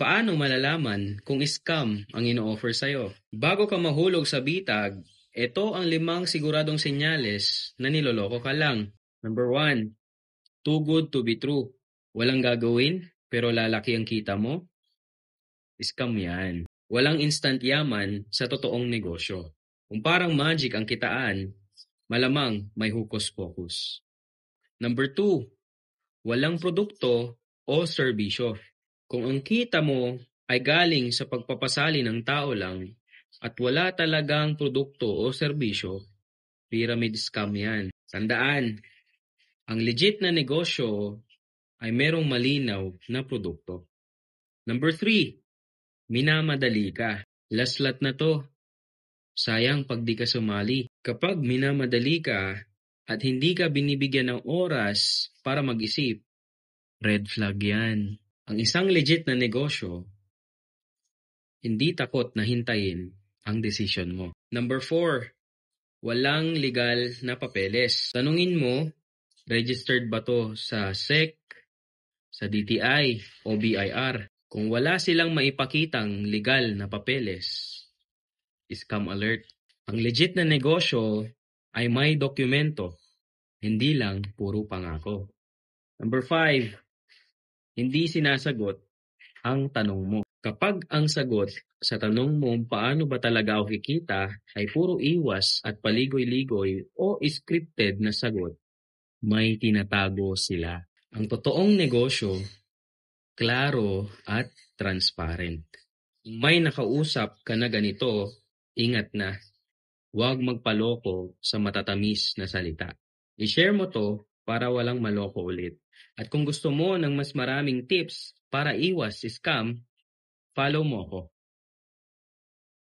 Paano malalaman kung scam ang ino-offer sa'yo? Bago ka mahulog sa bitag, ito ang 5 siguradong senyales na niloloko ka lang. Number 1, too good to be true. Walang gagawin, pero lalaki ang kita mo? Scam yan. Walang instant yaman sa totoong negosyo. Kung parang magic ang kitaan, malamang may hukos-pocus. Number 2, walang produkto o serbisyo. Kung ang kita mo ay galing sa pagpapasali ng tao lang at wala talagang produkto o serbisyo, pyramid scam yan. Tandaan, ang legit na negosyo ay merong malinaw na produkto. Number 3, minamadali ka. Laslat na to. Sayang pag di ka sumali. Kapag minamadali ka at hindi ka binibigyan ng oras para mag-isip, red flag yan. Ang isang legit na negosyo, hindi takot na hintayin ang desisyon mo. Number 4, walang legal na papeles. Tanungin mo, registered ba to sa SEC, sa DTI o BIR? Kung wala silang maipakitang legal na papeles, scam alert. Ang legit na negosyo ay may dokumento, hindi lang puro pangako. Number 5, hindi sinasagot ang tanong mo. Kapag ang sagot sa tanong mo paano ba talaga ako kikita ay puro iwas at paligoy-ligoy o scripted na sagot, may tinatago sila. Ang totoong negosyo, klaro at transparent. Kung may nakausap ka na ganito, ingat na. Huwag magpaloko sa matatamis na salita. I-share mo to para walang maloko ulit. At kung gusto mo ng mas maraming tips para iwas scam, follow mo ako.